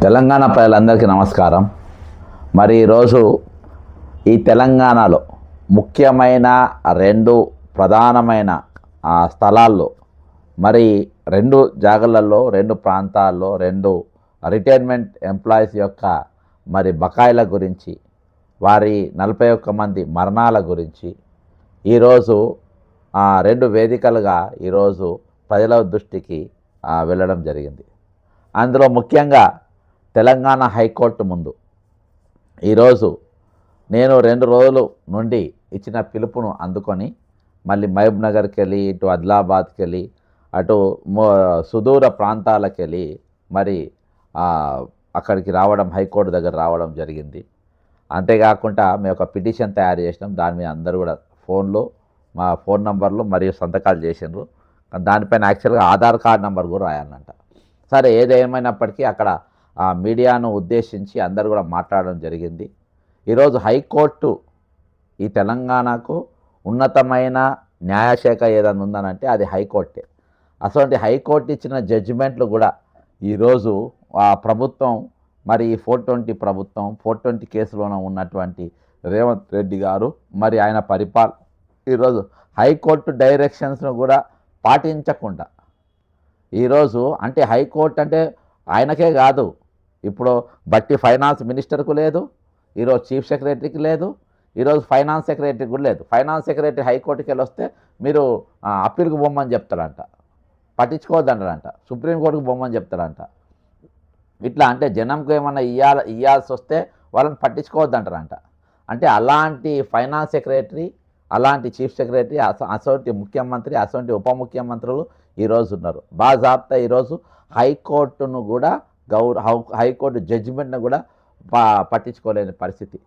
తెలంగాణ ప్రజలందరికీ నమస్కారం. మరి ఈరోజు ఈ తెలంగాణలో ముఖ్యమైన రెండు ప్రధానమైన స్థలాల్లో మరి రెండు జాగాలలో రెండు ప్రాంతాల్లో రెండు రిటైర్మెంట్ ఎంప్లాయీస్ యొక్క మరి బకాయిల గురించి వారి 41 మంది మరణాల గురించి ఈరోజు రెండు వేదికలుగా ఈరోజు ప్రజల దృష్టికి వెళ్ళడం జరిగింది. అందులో ముఖ్యంగా తెలంగాణ హైకోర్టు ముందు ఈరోజు నేను 2 రోజుల నుండి ఇచ్చిన పిలుపును అందుకొని మళ్ళీ మహబూబ్ నగర్కి వెళ్ళి ఇటు ఆదిలాబాద్కి వెళ్ళి అటు సుదూర ప్రాంతాలకు వెళ్ళి మరి అక్కడికి రావడం, హైకోర్టు దగ్గర రావడం జరిగింది. అంతేకాకుండా మేము ఒక పిటిషన్ తయారు చేసినాం. దాని మీద అందరూ కూడా మా ఫోన్ నంబర్లు మరియు సంతకాలు చేసినారు. దానిపైన యాక్చువల్గా ఆధార్ కార్డ్ నెంబర్ కూడా రాయాలంట. సరే, ఏదేమైనప్పటికీ అక్కడ మీడియాను ఉద్దేశించి అందరూ కూడా మాట్లాడడం జరిగింది. ఈరోజు హైకోర్టు ఈ తెలంగాణకు ఉన్నతమైన న్యాయశాఖ ఏదైనా ఉందనంటే అది హైకోర్టే. అటువంటి హైకోర్టు ఇచ్చిన జడ్జిమెంట్లు కూడా ఈరోజు ప్రభుత్వం మరి 420 ప్రభుత్వం 420 కేసులోనే ఉన్నటువంటి రేవంత్ రెడ్డి గారు మరి ఆయన ఈరోజు హైకోర్టు డైరెక్షన్స్ను కూడా పాటించకుండా ఈరోజు అంటే హైకోర్టు అంటే ఆయనకే కాదు, ఇప్పుడు బట్టి ఫైనాన్స్ మినిస్టర్కు లేదు, ఈరోజు చీఫ్ సెక్రటరీకి లేదు, ఈరోజు ఫైనాన్స్ సెక్రటరీకి కూడా లేదు. ఫైనాన్స్ సెక్రటరీ హైకోర్టుకి వెళ్ళి వస్తే మీరు అప్పీల్కి బొమ్మని చెప్తారంట, పట్టించుకోవద్దంటారంట, సుప్రీంకోర్టుకు బొమ్మని చెప్తారంట. ఇట్లా అంటే జనంకు ఏమన్నా ఇవ్వాల్సి వస్తే వాళ్ళని పట్టించుకోవద్దంటారంట. అంటే అలాంటి ఫైనాన్స్ సెక్రటరీ, అలాంటి చీఫ్ సెక్రటరీ, అసోంటి ముఖ్యమంత్రి, అసోంటి ఉప ముఖ్యమంత్రులు ఈరోజు ఉన్నారు. బాజాబ్తా ఈరోజు హైకోర్టును కూడా హైకోర్టు జడ్జిమెంట్ను కూడా పట్టించుకోలేని పరిస్థితి.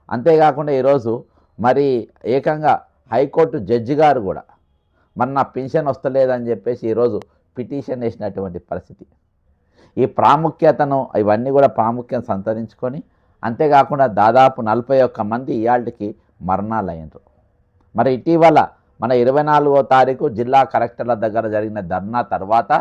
అంతేకాకుండా ఈరోజు మరి ఏకంగా హైకోర్టు జడ్జి గారు కూడా మరి నా పెన్షన్ వస్తలేదని చెప్పేసి ఈరోజు పిటిషన్ వేసినటువంటి పరిస్థితి. ఈ ప్రాముఖ్యతను ఇవన్నీ కూడా ప్రాముఖ్యం సంతరించుకొని అంతేకాకుండా దాదాపు 41 మంది ఇయాల్టికి మరణాలు అయినరు. మరి ఇటీవల మన 24వ తారీఖు జిల్లా కలెక్టర్ల దగ్గర జరిగిన ధర్నా తర్వాత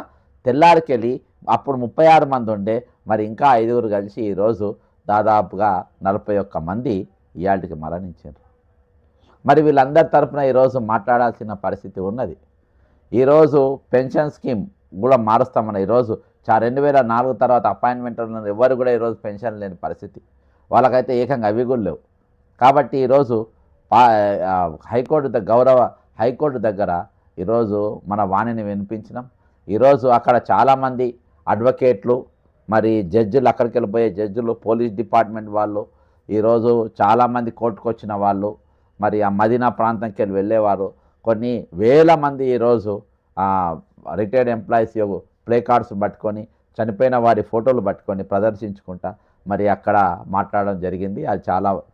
తెల్లారికెళ్ళి అప్పుడు 36 మంది ఉండే, మరి ఇంకా 5 కలిసి ఈరోజు దాదాపుగా 41 మంది ఇయాల్టికి మరణించారు. మరి వీళ్ళందరి తరఫున ఈరోజు మాట్లాడాల్సిన పరిస్థితి ఉన్నది. ఈరోజు పెన్షన్ స్కీమ్ కూడా మారుస్తామని ఈరోజు 2004 తర్వాత అపాయింట్మెంట్ ఉన్న ఎవరు కూడా ఈరోజు పెన్షన్ లేని పరిస్థితి, వాళ్ళకైతే ఏకంగా అవి కూడా లేవు. కాబట్టి ఈరోజు గౌరవ హైకోర్టు దగ్గర ఈరోజు మన వాణిని వినిపించినాం. ఈరోజు అక్కడ చాలామంది అడ్వకేట్లు మరి జడ్జిలు, అక్కడికి వెళ్ళిపోయే జడ్జిలు, పోలీస్ డిపార్ట్మెంట్ వాళ్ళు, ఈరోజు చాలామంది కోర్టుకు వచ్చిన వాళ్ళు, మరి ఆ మదీనా ప్రాంతంకి వెళ్ళేవారు కొన్ని వేల మంది ఈరోజు రిటైర్డ్ ఎంప్లాయీస్ ప్లే కార్డ్స్ పట్టుకొని చనిపోయిన వారి ఫోటోలు పట్టుకొని ప్రదర్శించుకుంటా మరి అక్కడ మాట్లాడడం జరిగింది. అది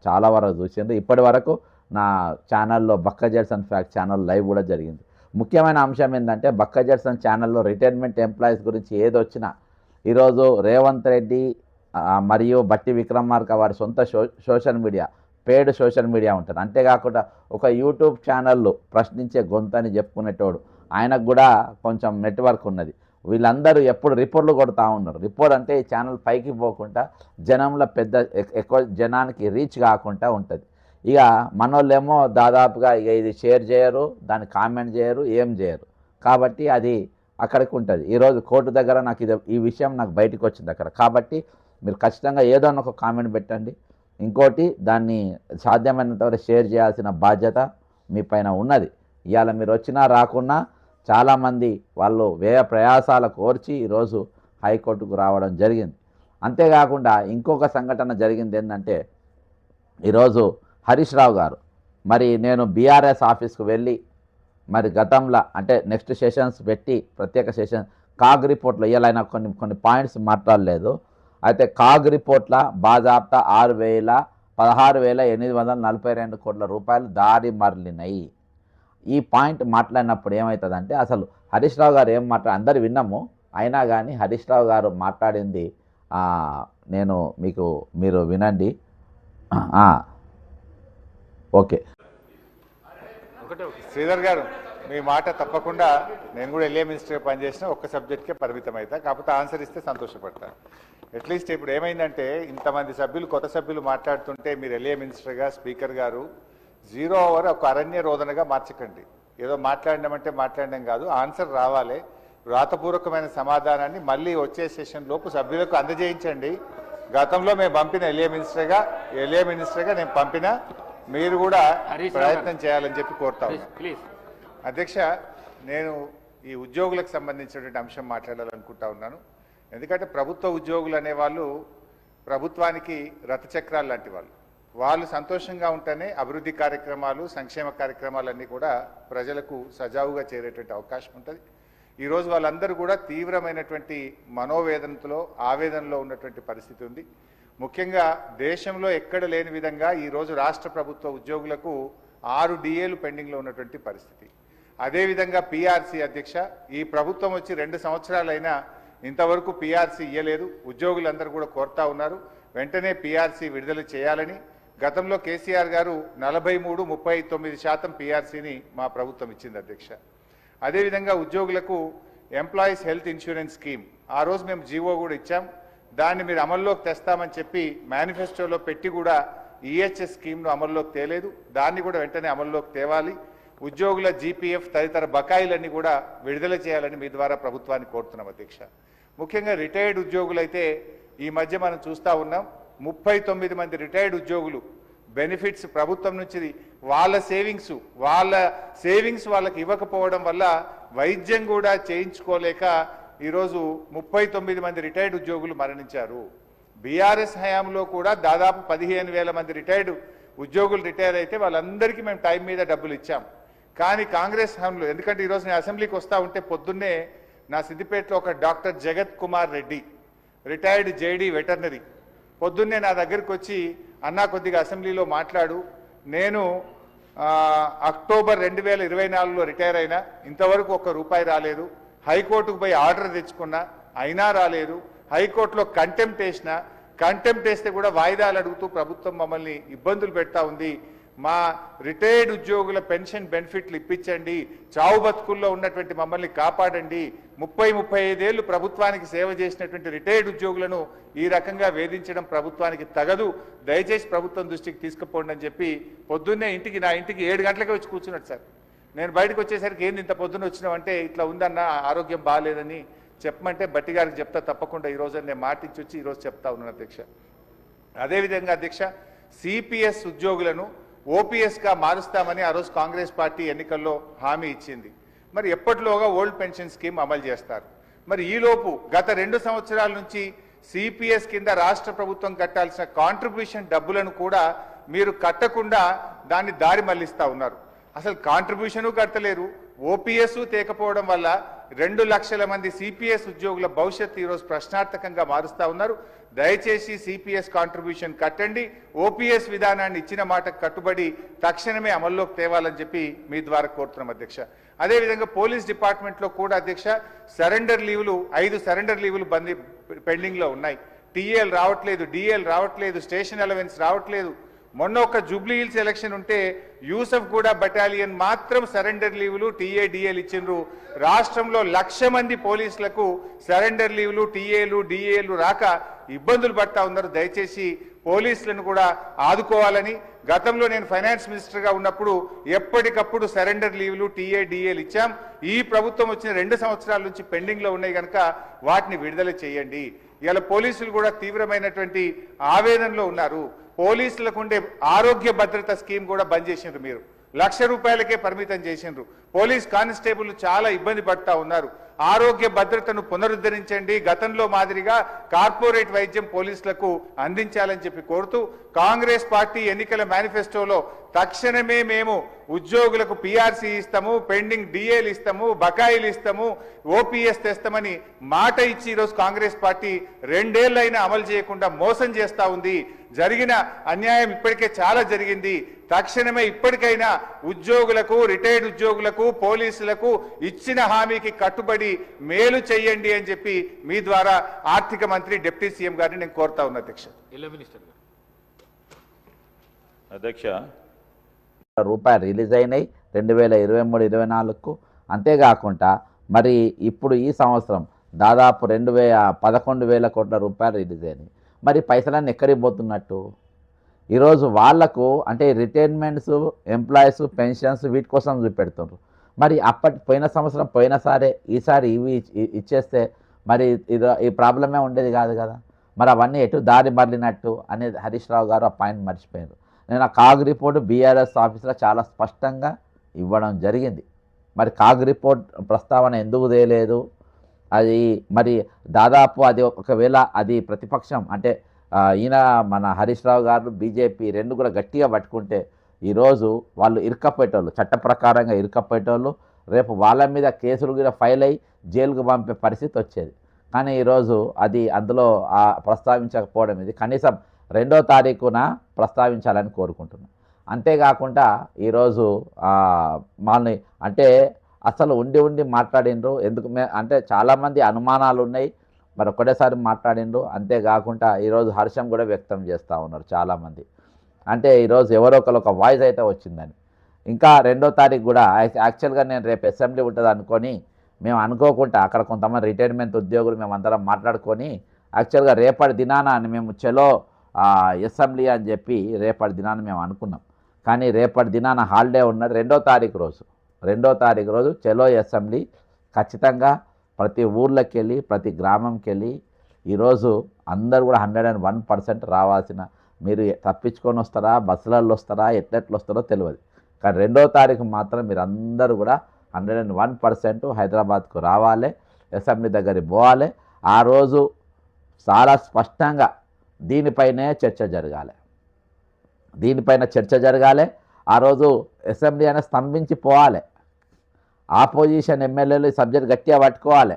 చాలా వరకు చూసింది. ఇప్పటి వరకు నా ఛానల్లో బక్క జెర్సన్ ఫ్యాక్ట్ ఛానల్ లైవ్ కూడా జరిగింది. ముఖ్యమైన అంశం ఏంటంటే బక్క జెర్సన్ ఛానల్లో రిటైర్మెంట్ ఎంప్లాయీస్ గురించి ఏదొచ్చినా ఈరోజు రేవంత్ రెడ్డి మరియు బట్టి విక్రమార్క వారి సొంత సోషల్ మీడియా, పేడ్ సోషల్ మీడియా ఉంటుంది. అంతేకాకుండా ఒక యూట్యూబ్ ఛానల్లో ప్రశ్నించే గొంతని చెప్పుకునేటోడు, ఆయనకు కూడా కొంచెం నెట్వర్క్ ఉన్నది. వీళ్ళందరూ ఎప్పుడు రిపోర్ట్లు కొడుతూ ఉన్నారు. రిపోర్ట్ అంటే ఈ ఛానల్ పైకి పోకుండా జనంలో ఎక్కువ జనానికి రీచ్ కాకుండా ఉంటుంది. ఇక మనోళ్ళేమో దాదాపుగా ఇక ఇది షేర్ చేయరు, దాన్ని కామెంట్ చేయరు, ఏం చేయరు. కాబట్టి అది అక్కడికి ఉంటుంది. ఈరోజు కోర్టు దగ్గర నాకు ఈ విషయం నాకు బయటకు వచ్చింది అక్కడ. కాబట్టి మీరు ఖచ్చితంగా ఏదో ఒక కామెంట్ పెట్టండి. ఇంకోటి, దాన్ని సాధ్యమైనంత వరకు షేర్ చేయాల్సిన బాధ్యత మీ పైన ఉన్నది. ఇవాళ మీరు వచ్చినా రాకున్నా చాలామంది వాళ్ళు వ్యయ ప్రయాసాల కోర్చి ఈరోజు హైకోర్టుకు రావడం జరిగింది. అంతేకాకుండా ఇంకొక సంఘటన జరిగింది ఏంటంటే ఈరోజు హరీష్ రావు గారు మరి నేను బీఆర్ఎస్ ఆఫీస్కు వెళ్ళి మరి గతంలో అంటే నెక్స్ట్ సెషన్స్ పెట్టి ప్రత్యేక సెషన్ కాగ్ రిపోర్ట్లో ఇవ్వాలైనా కొన్ని పాయింట్స్ మాట్లాడలేదు. అయితే కాగ్ రిపోర్ట్ల బాజాబ్తా 16,842 కోట్ల రూపాయలు దారి మరలినాయి. ఈ పాయింట్ మాట్లాడినప్పుడు ఏమవుతుందంటే అసలు హరీష్ రావు గారు ఏం అందరు విన్నాము, అయినా కానీ హరీష్ రావు గారు మాట్లాడింది నేను మీరు వినండి. ఓకే శ్రీధర్ గారు మీ మాట తప్పకుండా నేను కూడా ఎల్ఏ మినిస్టర్గా పనిచేసిన ఒక్క సబ్జెక్ట్కే పరిమితం అవుతా, కాకపోతే ఆన్సర్ ఇస్తే సంతోషపడతాను. అట్లీస్ట్ ఇప్పుడు ఏమైందంటే ఇంతమంది సభ్యులు కొత్త సభ్యులు మాట్లాడుతుంటే మీరు ఎల్ఏ మినిస్టర్గా స్పీకర్ గారు 0 ఓవర్ ఒక అరణ్య రోదనగా మార్చకండి. ఏదో మాట్లాడినామంటే మాట్లాడడం కాదు, ఆన్సర్ రావాలి. వ్రాతపూర్వకమైన సమాధానాన్ని మళ్ళీ వచ్చే సెషన్ లోపు సభ్యులకు అందజేయించండి. గతంలో మేము పంపిన ఎల్ఏ మినిస్టర్గా నేను పంపిన, మీరు కూడా ప్రయత్నం చేయాలని చెప్పి కోరుతా ఉన్నాను. అధ్యక్ష, నేను ఈ ఉద్యోగులకు సంబంధించినటువంటి అంశం మాట్లాడాలనుకుంటా ఉన్నాను. ఎందుకంటే ప్రభుత్వ ఉద్యోగులు అనేవాళ్ళు ప్రభుత్వానికి రథచక్రాలు లాంటి వాళ్ళు సంతోషంగా ఉంటేనే అభివృద్ధి కార్యక్రమాలు, సంక్షేమ కార్యక్రమాలన్నీ కూడా ప్రజలకు సజావుగా చేరేటువంటి అవకాశం ఉంటుంది. ఈరోజు వాళ్ళందరూ కూడా తీవ్రమైనటువంటి మనోవేదనతో, ఆవేదనలో ఉన్నటువంటి పరిస్థితి ఉంది. ముఖ్యంగా దేశంలో ఎక్కడ లేని విధంగా ఈరోజు రాష్ట్ర ప్రభుత్వ ఉద్యోగులకు 6 డిఏలు పెండింగ్లో ఉన్నటువంటి పరిస్థితి. అదేవిధంగా పిఆర్సీ అధ్యక్ష, ఈ ప్రభుత్వం వచ్చి 2 సంవత్సరాలైనా ఇంతవరకు పిఆర్సీ ఇయ్యలేదు. ఉద్యోగులందరూ కూడా కోరుతా ఉన్నారు వెంటనే పిఆర్సీ విడుదల చేయాలని. గతంలో కేసీఆర్ గారు 43-39% పిఆర్సీని మా ప్రభుత్వం ఇచ్చింది అధ్యక్ష. అదేవిధంగా ఉద్యోగులకు ఎంప్లాయీస్ హెల్త్ ఇన్సూరెన్స్ స్కీమ్ ఆ రోజు మేము జీవో కూడా ఇచ్చాం. దాన్ని మీరు అమల్లోకి తెస్తామని చెప్పి మేనిఫెస్టోలో పెట్టి కూడా ఈహెచ్ఎస్ స్కీమ్ను అమల్లోకి తేలేదు. దాన్ని కూడా వెంటనే అమల్లోకి తేవాలి. ఉద్యోగుల జీపీఎఫ్ తదితర బకాయిలన్నీ కూడా విడుదల చేయాలని మీ ద్వారా ప్రభుత్వాన్ని కోరుతున్నాం అధ్యక్ష. ముఖ్యంగా రిటైర్డ్ ఉద్యోగులైతే ఈ మధ్య మనం చూస్తూ ఉన్నాం, 39 మంది రిటైర్డ్ ఉద్యోగులు బెనిఫిట్స్ ప్రభుత్వం నుంచి వాళ్ళ సేవింగ్స్ వాళ్ళకి ఇవ్వకపోవడం వల్ల వైద్యం కూడా చేయించుకోలేక ఈరోజు 39 మంది రిటైర్డ్ ఉద్యోగులు మరణించారు. బీఆర్ఎస్ హయాంలో కూడా దాదాపు 15,000 మంది రిటైర్డ్ ఉద్యోగులు రిటైర్ అయితే వాళ్ళందరికీ మేము టైం మీద డబ్బులు ఇచ్చాం. కానీ కాంగ్రెస్ హయాంలో, ఎందుకంటే ఈరోజు నేను అసెంబ్లీకి వస్తూ ఉంటే పొద్దున్నే నా సిద్దిపేటలో ఒక డాక్టర్ జగత్ Kumar Reddy, retired JD veterinary, పొద్దున్నే నా దగ్గరికి వచ్చి అన్నా కొద్దిగా అసెంబ్లీలో మాట్లాడు, నేను అక్టోబర్ 2024లో రిటైర్ అయినా, ఇంతవరకు ₹1 రాలేదు. హైకోర్టుకు పోయి ఆర్డర్ తెచ్చుకున్నా, అయినా రాలేదు. హైకోర్టులో కంటెంప్ట్ వేస్తే కూడా వాయిదాలు అడుగుతూ ప్రభుత్వం మమ్మల్ని ఇబ్బందులు పెడతా ఉంది. మా రిటైర్డ్ ఉద్యోగుల పెన్షన్ బెనిఫిట్లు ఇప్పించండి, చావు బతుకుల్లో ఉన్నటువంటి మమ్మల్ని కాపాడండి. 30-35 ఏళ్ళు ప్రభుత్వానికి సేవ చేసినటువంటి రిటైర్డ్ ఉద్యోగులను ఈ రకంగా వేధించడం ప్రభుత్వానికి తగదు, దయచేసి ప్రభుత్వం దృష్టికి తీసుకుపోండి అని చెప్పి పొద్దున్నే నా ఇంటికి 7 గంటలకే వచ్చి కూర్చున్నాడు సార్. నేను బయటకు వచ్చేసరికి ఏంది ఇంత పొద్దున్న వచ్చినామంటే, ఇట్లా ఉందన్న ఆరోగ్యం బాగాలేదని చెప్పమంటే బట్టి గారికి చెప్తా తప్పకుండా ఈరోజు నేను మాటించి వచ్చి ఈరోజు చెప్తా ఉన్నాను అధ్యక్ష. అదేవిధంగా అధ్యక్ష, సిపిఎస్ ఉద్యోగులను ఓపీఎస్గా మారుస్తామని ఆ రోజు కాంగ్రెస్ పార్టీ ఎన్నికల్లో హామీ ఇచ్చింది. మరి ఎప్పటిలోగా ఓల్డ్ పెన్షన్ స్కీమ్ అమలు చేస్తారు? మరి ఈలోపు గత 2 సంవత్సరాల నుంచి సిపిఎస్ కింద రాష్ట్ర ప్రభుత్వం కట్టాల్సిన కాంట్రిబ్యూషన్ డబ్బులను కూడా మీరు కట్టకుండా దాన్ని దారి మళ్లిస్తా ఉన్నారు. అసలు కాంట్రిబ్యూషను కట్టలేరు, ఓపీఎస్ తేకపోవడం వల్ల 2 లక్షల మంది సిపిఎస్ ఉద్యోగుల భవిష్యత్తు ఈరోజు ప్రశ్నార్థకంగా మారుస్తా ఉన్నారు. దయచేసి సిపిఎస్ కాంట్రిబ్యూషన్ కట్టండి, ఓపీఎస్ విధానాన్ని ఇచ్చిన మాటకు కట్టుబడి తక్షణమే అమల్లోకి తేవాలని చెప్పి మీ ద్వారా కోరుతున్నాం అధ్యక్ష. అదేవిధంగా పోలీస్ డిపార్ట్మెంట్లో కూడా అధ్యక్ష, సరెండర్ లీవులు 5 సరెండర్ లీవులు పెండింగ్లో ఉన్నాయి. టీఏలు రావట్లేదు, డిఏలు రావట్లేదు, స్టేషన్ అలవెన్స్ రావట్లేదు. మొన్న ఒక జూబ్లీ హిల్స్ ఎలక్షన్ ఉంటే యూసఫ్ గూడ బటాలియన్ మాత్రం సరెండర్ లీవులు, టీఏ డిఏలు ఇచ్చిండ్రు. రాష్ట్రంలో 1,00,000 మంది పోలీసులకు సరెండర్ లీవులు, టీఏలు డిఏలు రాక ఇబ్బందులు పడతా ఉన్నారు. దయచేసి పోలీసులను కూడా ఆదుకోవాలని, గతంలో నేను ఫైనాన్స్ మినిస్టర్గా ఉన్నప్పుడు ఎప్పటికప్పుడు సరెండర్ లీవులు, టీఏ డిఏలు ఇచ్చాం. ఈ ప్రభుత్వం వచ్చిన 2 సంవత్సరాల నుంచి పెండింగ్లో ఉన్నాయి కనుక వాటిని విడుదల చేయండి. ఇలా పోలీసులు కూడా తీవ్రమైనటువంటి ఆవేదనలో ఉన్నారు. పోలీసులకు ఉండే ఆరోగ్య భద్రత స్కీమ్ కూడా బంద్ చేసిండ్రు. మీరు ₹1,00,000కే పరిమితం చేసిండ్రు. పోలీస్ కానిస్టేబుల్ చాలా ఇబ్బంది పడతా ఉన్నారు. ఆరోగ్య భద్రతను పునరుద్ధరించండి, గతంలో మాదిరిగా కార్పొరేట్ వైద్యం పోలీసులకు అందించాలని చెప్పి కోరుతూ కాంగ్రెస్ పార్టీ ఎన్నికల మేనిఫెస్టోలో తక్షణమే మేము ఉద్యోగులకు పిఆర్సీ ఇస్తాము, పెండింగ్ డిఏలు ఇస్తాము, బకాయిలు ఇస్తాము, ఓపీఎస్ తెస్తామని మాట ఇచ్చి ఈరోజు కాంగ్రెస్ పార్టీ 2 ఏళ్లైనా అమలు చేయకుండా మోసం చేస్తా ఉంది. జరిగిన అన్యాయం ఇప్పటికే చాలా జరిగింది. తక్షణమే ఇప్పటికైనా ఉద్యోగులకు, రిటైర్డ్ ఉద్యోగులకు, పోలీసులకు ఇచ్చిన హామీకి కట్టుబడి మేలు చేయండి అని చెప్పి మీ ద్వారా ఆర్థిక మంత్రి, డిప్యూటీ సీఎం గారిని నేను కోరుతా ఉన్నా అధ్యక్ష. ₹1 రిలీజ్ అయినాయి, 2023-24కు. అంతేకాకుండా మరి ఇప్పుడు ఈ సంవత్సరం దాదాపు 11,000 కోట్ల రూపాయలు రిలీజ్ అయినాయి. మరి పైసలన్నీ ఎక్కడికి పోతున్నట్టు? ఈరోజు వాళ్లకు అంటే రిటైర్మెంట్స్, ఎంప్లాయీస్, పెన్షన్స్ వీటి కోసం చూపెడుతున్నారు. మరి పోయిన సంవత్సరం పోయినసారే ఈసారి ఇవి ఇచ్చేస్తే మరి ఈ ప్రాబ్లమే ఉండేది కాదు కదా. మరి అవన్నీ ఎటు దారి మరలినట్టు అనేది హరీష్ రావు గారు ఆ పాయింట్ మర్చిపోయారు. నేను ఆ కాగ్ రిపోర్టు బీఆర్ఎస్ ఆఫీస్లో చాలా స్పష్టంగా ఇవ్వడం జరిగింది. మరి కాగ్ రిపోర్ట్ ప్రస్తావన ఎందుకు తేలేదు? అది మరి దాదాపు అది ఒకవేళ అది ప్రతిపక్షం అంటే ఈయన మన హరీష్ రావు గారు బీజేపీ రెండు కూడా గట్టిగా పట్టుకుంటే ఈరోజు వాళ్ళు ఇరుక్కపోయేటోళ్ళు, చట్ట ప్రకారంగా ఇరుక్కపోయేటోళ్ళు. రేపు వాళ్ళ మీద కేసులు కూడా ఫైల్ అయ్యి జైలుకు పంపే పరిస్థితి వచ్చేది. కానీ ఈరోజు అది అందులో ప్రస్తావించకపోవడం ఇది కనీసం 2వ తారీఖున ప్రస్తావించాలని కోరుకుంటున్నాను. అంతేకాకుండా ఈరోజు వాళ్ళని అంటే అసలు ఉండి మాట్లాడిండ్రు ఎందుకు అంటే చాలామంది అనుమానాలు ఉన్నాయి. మరి ఒకటేసారి మాట్లాడిండ్రు. అంతేకాకుండా ఈరోజు హర్షం కూడా వ్యక్తం చేస్తూ ఉన్నారు చాలామంది. అంటే ఈరోజు ఎవరో ఒక వాయిస్ అయితే వచ్చిందని. ఇంకా 2వ తారీఖు కూడా యాక్చువల్గా నేను రేపు అసెంబ్లీ ఉంటుంది అనుకొని మేము అనుకోకుండా అక్కడ కొంతమంది రిటైర్మెంట్ ఉద్యోగులు మేమందరం మాట్లాడుకొని యాక్చువల్గా రేపటి దినాన మేము చలో అసెంబ్లీ అని చెప్పి రేపటి దినాన మేము అనుకున్నాం. కానీ రేపటి దినాన హాలిడే ఉన్నది 2వ తారీఖు రోజు చలో అసెంబ్లీ ఖచ్చితంగా ప్రతి ఊర్లోకి వెళ్ళి ప్రతి గ్రామంకి వెళ్ళి ఈరోజు అందరూ కూడా 101% రావాల్సిన. మీరు తప్పించుకొని వస్తారా, బస్సులలో వస్తారా, ఎట్లెట్లు వస్తారో తెలియదు. కానీ 2వ తారీఖు మాత్రం మీరు అందరూ కూడా 101% హైదరాబాద్కు రావాలి, అసెంబ్లీ దగ్గరికి పోవాలి. ఆ రోజు చాలా స్పష్టంగా దీనిపైనే చర్చ జరగాలి. ఆ రోజు అసెంబ్లీ అనేది స్తంభించి పోవాలి. ఆపోజిషన్ ఎమ్మెల్యేలు ఈ సబ్జెక్ట్ గట్టిగా పట్టుకోవాలి.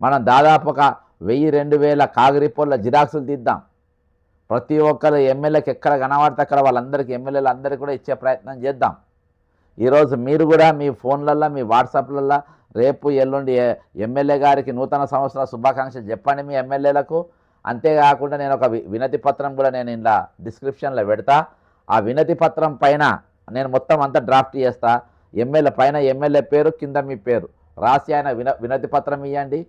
మనం దాదాపు ఒక 1000-2000 కాగ్ రిపోర్ట్ల జిరాక్సులు తీద్దాం. ప్రతి ఒక్కరు ఎమ్మెల్యేకి ఎక్కడ కనబడితే అక్కడ వాళ్ళందరికీ ఎమ్మెల్యేలు అందరికీ కూడా ఇచ్చే ప్రయత్నం చేద్దాం. ఈరోజు మీరు కూడా మీ ఫోన్లల్లో మీ వాట్సాప్లల్లో రేపు ఎల్లుండి ఎమ్మెల్యే గారికి నూతన సంవత్సర శుభాకాంక్షలు చెప్పండి మీ ఎమ్మెల్యేలకు. అంతేకాకుండా నేను ఒక వినతి పత్రం కూడా నేను ఇలా డిస్క్రిప్షన్లో పెడతా. ఆ వినతి పత్రం పైన నేను మొత్తం అంతా డ్రాఫ్ట్ చేస్తా. ఎమ్మెల్యే పైన ఎమ్మెల్యే పేరు, కింద మీ పేరు రాసి ఆయన వినతి పత్రం ఇవ్వండి.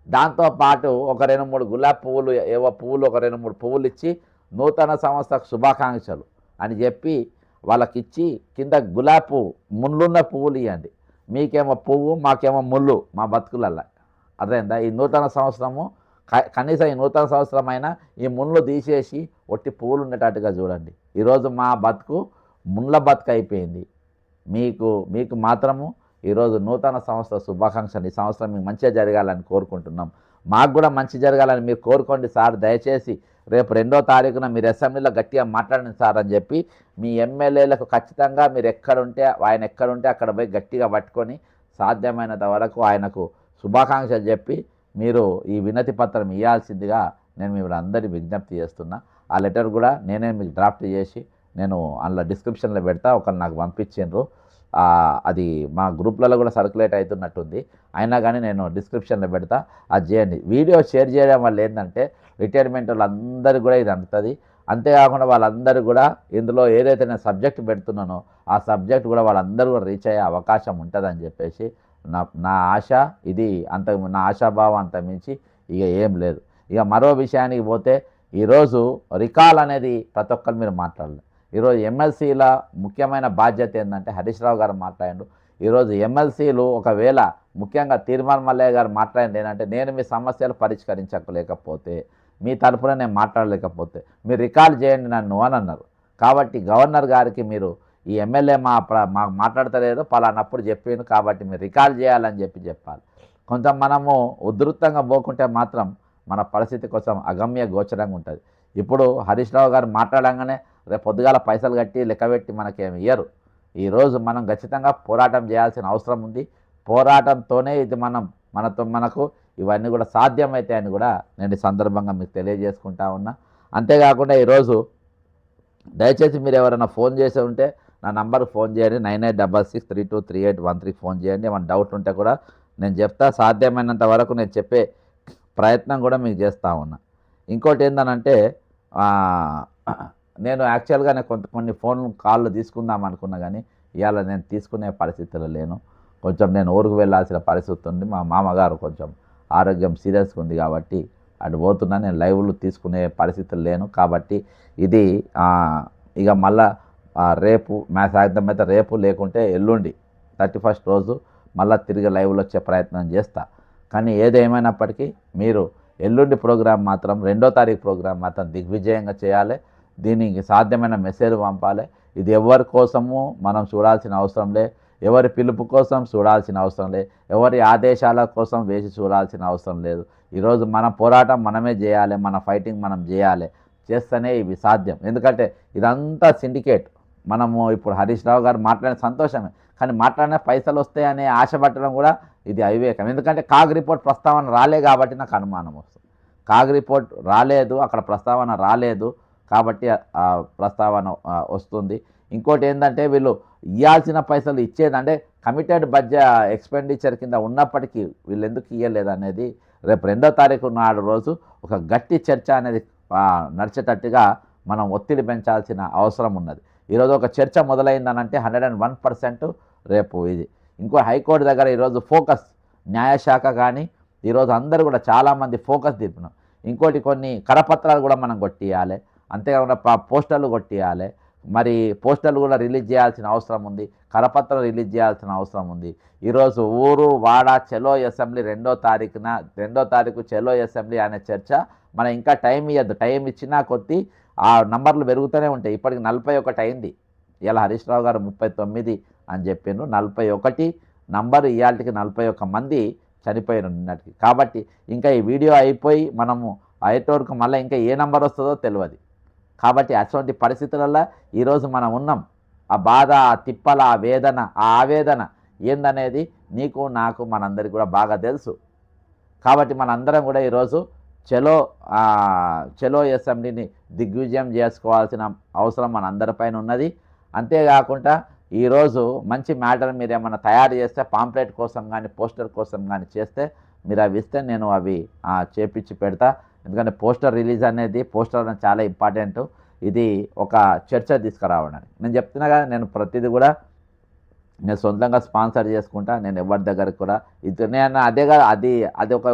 దాంతోపాటు ఒక 2-3 గులాబీ పువ్వులు ఏవో పువ్వులు ఒక 2-3 పువ్వులు ఇచ్చి నూతన సంవత్సర శుభాకాంక్షలు అని చెప్పి వాళ్ళకి ఇచ్చి కింద గులాబీ పువ్వు ముళ్ళున్న పువ్వులు ఇవ్వండి. మీకేమో పువ్వు, మాకేమో ముళ్ళు మా బతుకులల్లా. అర్థమైందా? ఈ నూతన సంవత్సరము కనీసం ఈ నూతన సంవత్సరం అయినా ఈ ముళ్ళు తీసేసి ఒట్టి పువ్వులు ఉండేటట్టుగా చూడండి. ఈరోజు మా బతుకు ముళ్ళ బతుకు అయిపోయింది. మీకు మాత్రము ఈరోజు నూతన సంవత్సర శుభాకాంక్షలు. ఈ సంవత్సరం మీకు మంచిగా జరగాలని కోరుకుంటున్నాం. మాకు కూడా మంచి జరగాలని మీరు కోరుకోండి సార్. దయచేసి రేపు 2వ తారీఖున మీరు అసెంబ్లీలో గట్టిగా మాట్లాడండి సార్ అని చెప్పి మీ ఎమ్మెల్యేలకు ఖచ్చితంగా మీరు ఆయన ఎక్కడుంటే అక్కడ పోయి గట్టిగా పట్టుకొని సాధ్యమైనంత వరకు ఆయనకు శుభాకాంక్షలు చెప్పి మీరు ఈ వినతి పత్రం ఇవ్వాల్సిందిగా నేను మిమ్మల్ని అందరినీ విజ్ఞప్తి చేస్తున్నా. ఆ లెటర్ కూడా నేనే మీకు డ్రాఫ్ట్ చేసి నేను అందులో డిస్క్రిప్షన్లో పెడతా. ఒకరు నాకు పంపించిండ్రు, అది మా గ్రూప్లలో కూడా సర్క్యులేట్ అవుతున్నట్టుంది. అయినా కానీ నేను డిస్క్రిప్షన్లో పెడతా, అది చేయండి. వీడియో షేర్ చేయడం వల్ల ఏంటంటే రిటైర్మెంట్ వాళ్ళందరికీ కూడా ఇది అందుతుంది. అంతేకాకుండా వాళ్ళందరూ కూడా ఇందులో ఏదైతే నేను సబ్జెక్ట్ పెడుతున్నానో ఆ సబ్జెక్ట్ కూడా వాళ్ళందరూ కూడా రీచ్ అయ్యే అవకాశం ఉంటుందని చెప్పేసి నా ఆశ. ఇది నా ఆశాభావం అంత మించి ఇక ఏం లేదు. ఇక మరో విషయానికి పోతే ఈరోజు రికాల్ అనేది ప్రతి ఒక్కరు మీరు మాట్లాడలేదు. ఈరోజు ఎమ్మెల్సీల ముఖ్యమైన బాధ్యత ఏంటంటే హరీష్ రావు గారు మాట్లాడిండు. ఈరోజు ఎమ్మెల్సీలు ఒకవేళ ముఖ్యంగా తీర్మాన్ మల్లయ్య గారు మాట్లాడింది ఏంటంటే నేను మీ సమస్యలు పరిష్కరించలేకపోతే, మీ తరఫున నేను మాట్లాడలేకపోతే మీరు రికాల్ చేయండి నన్ను అని అన్నారు. కాబట్టి గవర్నర్ గారికి మీరు ఈ ఎమ్మెల్యే మాకు మాట్లాడతలేదు పలానప్పుడు చెప్పిండు కాబట్టి మీరు రికాల్ చేయాలని చెప్పాలి. కొంచెం మనము ఉధృతంగా పోకుంటే మాత్రం మన పరిస్థితి కోసం అగమ్య గోచరంగా ఉంటుంది. ఇప్పుడు హరీష్ రావు గారు మాట్లాడంగానే రేపు పొద్దుగాల పైసలు కట్టి లెక్కబెట్టి మనకేమి ఇయ్యరు. ఈరోజు మనం ఖచ్చితంగా పోరాటం చేయాల్సిన అవసరం ఉంది. పోరాటంతోనే ఇది మనకు ఇవన్నీ కూడా సాధ్యమవుతాయని కూడా నేను ఈ సందర్భంగా మీకు తెలియజేసుకుంటా ఉన్నా. అంతేకాకుండా ఈరోజు దయచేసి మీరు ఎవరైనా ఫోన్ చేసి ఉంటే నా నంబర్కి ఫోన్ చేయండి. 9866323813 ఫోన్ చేయండి. ఏమైనా డౌట్ ఉంటే కూడా నేను చెప్తా. సాధ్యమైనంత వరకు నేను చెప్పే ప్రయత్నం కూడా మీకు చేస్తూ ఉన్నా. ఇంకోటి ఏంటనంటే నేను యాక్చువల్గా కొన్ని ఫోన్ కాళ్ళు తీసుకుందాం అనుకున్నా కానీ ఇవాళ నేను తీసుకునే పరిస్థితుల్లో లేను. కొంచెం నేను ఊరికి వెళ్ళాల్సిన పరిస్థితి ఉంది. మా మామగారు కొంచెం ఆరోగ్యం సీరియస్గా ఉంది కాబట్టి అటు పోతున్నా. నేను లైవ్లు తీసుకునే పరిస్థితులు లేను కాబట్టి ఇది ఇక మళ్ళా రేపు సాయంత్రం అయితే రేపు లేకుంటే ఎల్లుండి 31st రోజు మళ్ళీ తిరిగి లైవ్లో వచ్చే ప్రయత్నం చేస్తా. కానీ ఏదేమైనప్పటికీ మీరు ఎల్లుండి ప్రోగ్రాం మాత్రం 2వ తారీఖు ప్రోగ్రాం మాత్రం దిగ్విజయంగా చేయాలి. దీనికి సాధ్యమైన మెసేజ్ పంపాలి. ఇది ఎవరి కోసము మనం చూడాల్సిన అవసరం లే, ఎవరి పిలుపు కోసం చూడాల్సిన అవసరం లేదు, ఎవరి ఆదేశాల కోసం వేసి చూడాల్సిన అవసరం లేదు. ఈరోజు మన పోరాటం మనమే చేయాలి, మన ఫైటింగ్ మనం చేయాలి. చేస్తేనే ఇవి సాధ్యం. ఎందుకంటే ఇదంతా సిండికేట్. మనము ఇప్పుడు హరీష్ రావు గారు మాట్లాడిన సంతోషమే, కానీ మాట్లాడిన పైసలు వస్తాయనే ఆశ పట్టడం కూడా ఇది అవివేకం. ఎందుకంటే కాగ్ రిపోర్ట్ ప్రస్తావన రాలే కాబట్టి నాకు అనుమానం వస్తుంది. కాగ్ రిపోర్ట్ రాలేదు, అక్కడ ప్రస్తావన రాలేదు కాబట్టి ప్రస్తావన వస్తుంది. ఇంకోటి ఏంటంటే వీళ్ళు ఇవ్వాల్సిన పైసలు ఇచ్చేదంటే కమిటెడ్ బడ్జెట్ ఎక్స్పెండిచర్ కింద ఉన్నప్పటికీ వీళ్ళు ఎందుకు ఇవ్వలేదు అనేది రేపు 2వ తారీఖు నాడు రోజు ఒక గట్టి చర్చ అనేది నడిచేటట్టుగా మనం ఒత్తిడి పెంచాల్సిన అవసరం ఉన్నది. ఈరోజు ఒక చర్చ మొదలైందనంటే 101% రేపు ఇది. ఇంకో హైకోర్టు దగ్గర ఈరోజు ఫోకస్ న్యాయశాఖ కానీ ఈరోజు అందరూ కూడా చాలామంది ఫోకస్ తిప్పినాం. ఇంకోటి కొన్ని కరపత్రాలు కూడా మనం కొట్టియాలి, అంతేకాకుండా పోస్టర్లు కొట్టియాలి. మరి పోస్టర్లు కూడా రిలీజ్ చేయాల్సిన అవసరం ఉంది, కరపత్రం రిలీజ్ చేయాల్సిన అవసరం ఉంది. ఈరోజు ఊరు వాడ చెలో అసెంబ్లీ 2వ తారీఖు చెలో అసెంబ్లీ అనే చర్చ మనం ఇంకా టైం ఇవ్వద్దు. టైం ఇచ్చినా కొద్దీ ఆ నంబర్లు పెరుగుతూనే ఉంటాయి. ఇప్పటికి 41 అయింది. ఇలా హరీష్ రావు గారు 39 అని చెప్పిండ్రు. 41 నంబరు ఇవాళకి 41 మంది చనిపోయిన నిన్నటికి. కాబట్టి ఇంకా ఈ వీడియో అయిపోయి మనము అయ్యేటోరకు మళ్ళీ ఇంకా ఏ నంబర్ వస్తుందో తెలియదు. కాబట్టి అటువంటి పరిస్థితులలో ఈరోజు మనం ఉన్నాం. ఆ బాధ, ఆ తిప్పల, ఆ వేదన, ఆ ఆవేదన ఏందనేది నీకు నాకు మనందరికీ కూడా బాగా తెలుసు. కాబట్టి మనందరం కూడా ఈరోజు చెలో అసెంబ్లీని దిగ్విజయం చేసుకోవాల్సిన అవసరం మనందరిపైన ఉన్నది. అంతేకాకుండా ఈరోజు మంచి మ్యాటర్ మీరు ఏమైనా తయారు చేస్తే పాంప్లెట్ కోసం కానీ పోస్టర్ కోసం కానీ చేస్తే మీరు అవి ఇస్తే నేను అవి చేపించి పెడతా. ఎందుకంటే పోస్టర్ రిలీజ్ అనేది చాలా ఇంపార్టెంట్. ఇది ఒక చర్చ తీసుకురావడానికి నేను చెప్తున్నా కదా. నేను ప్రతిదీ కూడా నేను సొంతంగా స్పాన్సర్ చేసుకుంటా. నేను ఎవరి దగ్గరికి కూడా ఇది నేను అది ఒక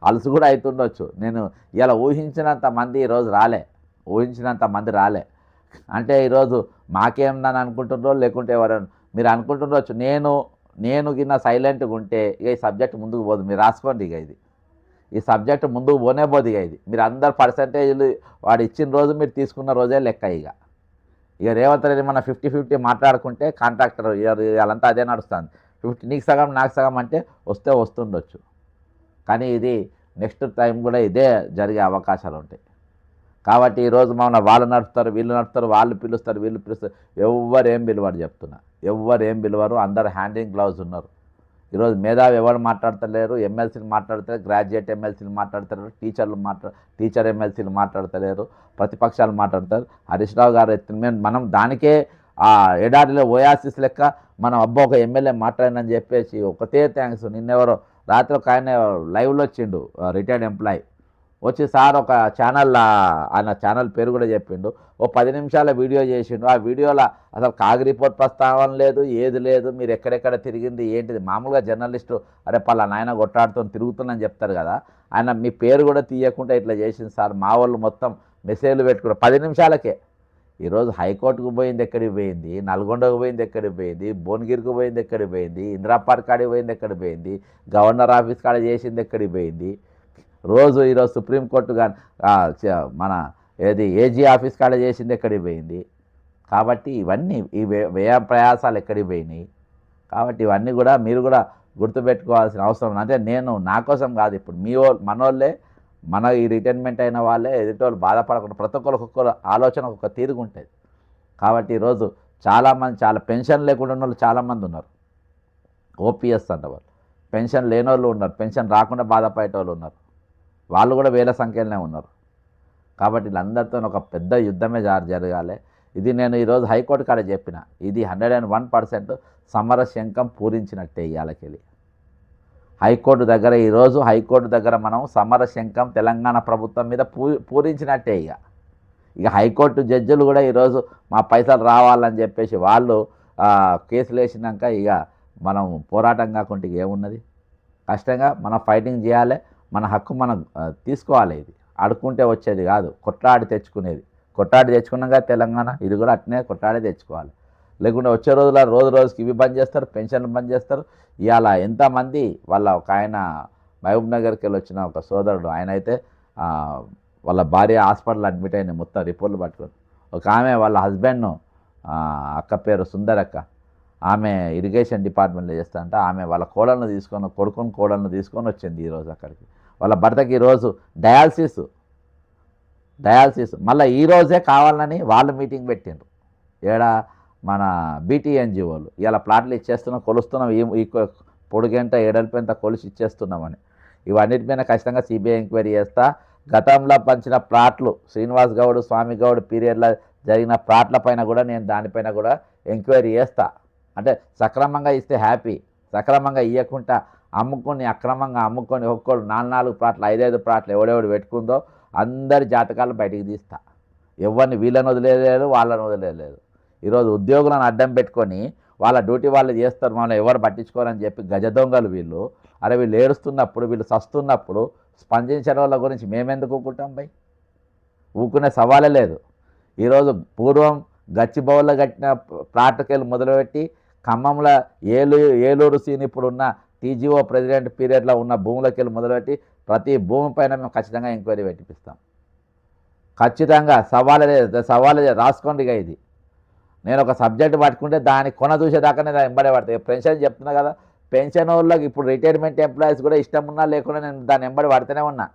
అలసు కూడా అవుతుండొచ్చు. నేను ఇలా ఊహించినంత మంది ఈరోజు రాలే. అంటే ఈరోజు మాకేందని అనుకుంటుండ్రో లేకుంటే ఎవరైనా మీరు అనుకుంటుండొచ్చు. నేను గిన్న సైలెంట్గా ఉంటే ఇక ఈ సబ్జెక్ట్ ముందుకు పోదు. మీరు రాసుకోండి. ఈ సబ్జెక్ట్ ముందుకు పోనే పోదు. మీరు అందరు పర్సంటేజ్లు వాడు ఇచ్చిన రోజు మీరు తీసుకున్న రోజే లెక్క. ఇక రేవంత్ రెడ్డి మన 50-50 మాట్లాడుకుంటే కాంట్రాక్టర్ వాళ్ళంతా అదే నడుస్తుంది. 50 నీకు సగం నాకు సగం అంటే వస్తుండొచ్చు. కానీ ఇది నెక్స్ట్ టైం కూడా ఇదే జరిగే అవకాశాలు ఉంటాయి. కాబట్టి ఈరోజు మన వాళ్ళు నడుస్తారు, వీళ్ళు నడుస్తారు, వాళ్ళు పిలుస్తారు, వీళ్ళు పిలుస్తారు. ఎవ్వరేం పిలువరు చెప్తున్నా. ఎవ్వరేం పిలువరు. అందరు హ్యాండింగ్ గ్లౌజ్ ఉన్నారు. ఈరోజు మేధావి ఎవరు మాట్లాడతలేరు. ఎమ్మెల్సీలు మాట్లాడతలేరు, గ్రాడ్యుయేట్ ఎమ్మెల్సీలు మాట్లాడతలేరు, టీచర్ ఎమ్మెల్సీలు మాట్లాడతలేరు, ప్రతిపక్షాలు మాట్లాడతారు. హరీష్ రావు గారు మనం దానికే ఎడారిలో ఓయాసిస్ లెక్క మనం ఒక ఎమ్మెల్యే మాట్లాడినని చెప్పేసి ఒకటే థ్యాంక్స్. నిన్నెవరో రాత్రి ఒక ఆయన లైవ్లో వచ్చిండు, రిటైర్డ్ ఎంప్లాయీ వచ్చి సార్ ఒక ఆయన ఛానల్ పేరు కూడా చెప్పిండు. 10 నిమిషాల వీడియో చేసిండు. ఆ వీడియోలో అసలు కాగ్ రిపోర్ట్ ప్రస్తావన లేదు, ఏది లేదు. మీరు ఎక్కడెక్కడ తిరిగింది ఏంటిది. మామూలుగా జర్నలిస్టు అరే పలానా ఆయన కొట్టాడుతూ తిరుగుతుందని చెప్తారు కదా. ఆయన మీ పేరు కూడా తీయకుండా ఇట్లా చేసింది సార్. మా వాళ్ళు మొత్తం మెసేజ్లు పెట్టుకున్నారు 10 నిమిషాలకే. ఈరోజు హైకోర్టుకు పోయింది ఎక్కడికి పోయింది, నల్గొండకు పోయింది ఎక్కడికి పోయింది, భువనగిరికి పోయింది ఎక్కడికి పోయింది, ఇందిరా పార్క్ కాడికి పోయింది ఎక్కడికి పోయింది, గవర్నర్ ఆఫీస్ కాడ చేసింది ఎక్కడికి పోయింది. ఈరోజు సుప్రీంకోర్టు కానీ మన ఏజీ ఆఫీస్ కాడ చేసింది ఎక్కడికి పోయింది. కాబట్టి ఇవన్నీ ఈ వ్యయ ప్రయాసాలు ఎక్కడికి పోయినాయి. కాబట్టి ఇవన్నీ కూడా మీరు కూడా గుర్తుపెట్టుకోవాల్సిన అవసరం. అంటే నేను నా కోసం కాదు. ఇప్పుడు మనోళ్ళే మన ఈ రిటైర్మెంట్ అయిన వాళ్ళే ఎదుటోళ్ళు బాధపడకుండా ప్రతి ఒక్కరు ఆలోచన ఒక తీరుగుంటుంది. కాబట్టి ఈరోజు చాలామంది పెన్షన్ లేకుండా ఉన్న వాళ్ళు చాలామంది ఉన్నారు. ఓపీఎస్ అన్నవాళ్ళు పెన్షన్ లేని వాళ్ళు ఉన్నారు, పెన్షన్ రాకుండా బాధపడేటోళ్ళు ఉన్నారు. వాళ్ళు కూడా వేల సంఖ్యలోనే ఉన్నారు. కాబట్టి వీళ్ళందరితో ఒక పెద్ద యుద్ధమే జరగాలి. ఇది నేను ఈరోజు హైకోర్టు కాడ చెప్పిన. ఇది 101% సమర శంఖం పూరించినట్టే. ఇవాళకెళ్ళి హైకోర్టు దగ్గర మనం సమర శంఖం తెలంగాణ ప్రభుత్వం మీద పూరించినట్టే. ఇక హైకోర్టు జడ్జిలు కూడా ఈరోజు మా పైసలు రావాలని చెప్పేసి వాళ్ళు కేసులు వేసినాక ఇక మనం పోరాటం కాకుండా ఇక ఏమున్నది? కష్టంగా మనం ఫైటింగ్ చేయాలి, మన హక్కు మనం తీసుకోవాలి. ఇది ఆడుకుంటే వచ్చేది కాదు, కొట్లాడి తెచ్చుకునేది. కొట్లాడి తెచ్చుకున్నాక తెలంగాణ ఇది కూడా అట్నే కొట్లాడి తెచ్చుకోవాలి. లేకుంటే వచ్చే రోజుల రోజు రోజుకి ఇవి బంద్ చేస్తారు, పెన్షన్లు బంద్ చేస్తారు. ఇవాళ ఎంతమంది వాళ్ళ ఒక ఆయన మహబూబ్ నగర్కి వెళ్ళి వచ్చిన ఒక సోదరుడు, ఆయన అయితే వాళ్ళ భార్య హాస్పిటల్ అడ్మిట్ అయిన మొత్తం రిపోర్ట్లు పట్టుకొని, ఒక ఆమె వాళ్ళ హస్బెండ్ను అక్క పేరు సుందరక్క, ఆమె ఇరిగేషన్ డిపార్ట్మెంట్లో చేస్తాంట, ఆమె వాళ్ళ కోడలను తీసుకొని వచ్చింది ఈరోజు అక్కడికి. వాళ్ళ భర్తకి ఈరోజు డయాలసిస్ మళ్ళీ ఈరోజే కావాలని వాళ్ళు మీటింగ్ పెట్టిండ్రు. ఏడా మన బీటీఎన్జిఓలు ఇలా ప్లాట్లు ఇచ్చేస్తున్నాం, కొలుస్తున్నాం, ఈ పొడుగంట ఎడల్పెంత కొలిసి ఇచ్చేస్తున్నామని. ఇవన్నిటిపైన ఖచ్చితంగా సిబిఐ ఎంక్వైరీ చేస్తా. గతంలో పంచిన ప్లాట్లు శ్రీనివాస్ గౌడ్, స్వామి గౌడ్ పీరియడ్లో జరిగిన ప్లాట్ల పైన కూడా నేను దానిపైన కూడా ఎంక్వైరీ చేస్తా. అంటే సక్రమంగా ఇస్తే హ్యాపీ, సక్రమంగా ఇవ్వకుండా అక్రమంగా అమ్ముకొని ఒక్కోడు 4 ప్లాట్లు 5 ప్లాట్లు ఎవడెవడు పెట్టుకుందో అందరి జాతకాలు బయటికి తీస్తా. ఎవరిని వీళ్ళని వదిలేదు, వాళ్ళని వదిలేదు. ఈరోజు ఉద్యోగులను అడ్డం పెట్టుకొని వాళ్ళ డ్యూటీ వాళ్ళు చేస్తారు, మనం ఎవరు పట్టించుకోరని చెప్పి గజ దొంగలు వీళ్ళు. అరే వీళ్ళు ఏడుస్తున్నప్పుడు, వీళ్ళు సస్తున్నప్పుడు స్పందించిన వాళ్ళ గురించి మేమెందుకు ఊకుంటాం భయ్? ఊకునే సవాలే లేదు. ఈరోజు పూర్వం గచ్చిబౌల్లో కట్టిన ప్లాట్కెళ్ళి మొదలుపెట్టి ఖమ్మంలో ఏలూరు సీన్ ఇప్పుడున్న టీజీఓ ప్రెసిడెంట్ పీరియడ్లో ఉన్న భూములకెళ్ళి మొదలుపెట్టి ప్రతి భూమి పైన మేము ఖచ్చితంగా ఎంక్వైరీ పెట్టిపిస్తాం. ఖచ్చితంగా సవాలే రాసుకోండి. ఇక ఇది నేను ఒక సబ్జెక్ట్ పట్టుకుంటే దాన్ని కొన చూసేదాకానే ఎంబడే పడతాయి. పెన్షన్ చెప్తున్నా కదా, పెన్షన్ వాళ్ళకి ఇప్పుడు రిటైర్మెంట్ ఎంప్లాయీస్ కూడా ఇష్టం ఉన్నా లేకుండా నేను దాన్ని ఎంబడి పడుతూనే ఉన్నా.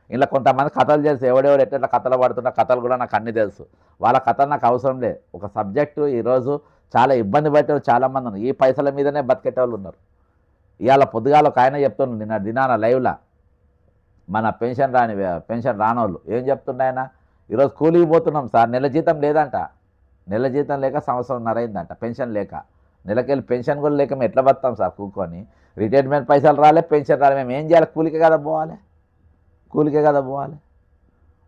ఇలా కొంతమంది కథలు తెలుసు, ఎవడెవడు ఎట్లా కథలు పడుతున్నా కథలు కూడా నాకు అన్నీ తెలుసు. వాళ్ళ కథలు నాకు అవసరం లేదు. ఒక సబ్జెక్టు ఈరోజు చాలా ఇబ్బంది పడే చాలామంది ఉన్నారు, ఈ పైసల మీదనే బతికేటోళ్ళు ఉన్నారు. ఇవాళ పొద్దుగాల ఒక ఆయన చెప్తున్నాడు, నిన్న దినాన లైవ్లో మన పెన్షన్ రానోళ్ళు ఏం చెప్తున్నాయన, ఈరోజు కూలికి పోతున్నాం సార్, నెల జీతం లేదంట, నెల జీతం లేక సంవత్సరంన్నర అయిందంట పెన్షన్ లేక. నెలకెళ్ళి పెన్షన్ కూడా లేక మేము ఎట్లా బతాం సార్ కూకొని? రిటైర్మెంట్ పైసలు రాలే, పెన్షన్ రాలే, మేము ఏం చేయాలి? కూలికే కదా పోవాలి.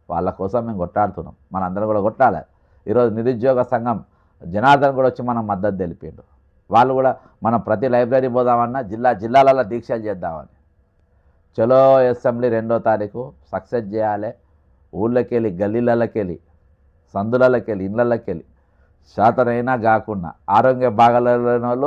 వాళ్ళ కోసం మేము కొట్లాడుతున్నాం, మనందరం కూడా కొట్లాడాలి. ఈరోజు నిరుద్యోగ సంఘం జనార్దన్ కూడా వచ్చి మనం మద్దతు తెలిపిండు. వాళ్ళు కూడా మనం ప్రతి లైబ్రరీ పోదామన్నా జిల్లాలలో దీక్షలు చేద్దామని. చలో అసెంబ్లీ 2వ తారీఖు సక్సెస్ చేయాలి. ఊళ్ళకెళ్ళి, గల్లీలకెళ్ళి, సందులకెళ్ళి, ఇళ్ళకెళ్ళి శాతనైనా కాకుండా ఆరోగ్య బాగాలేని వాళ్ళు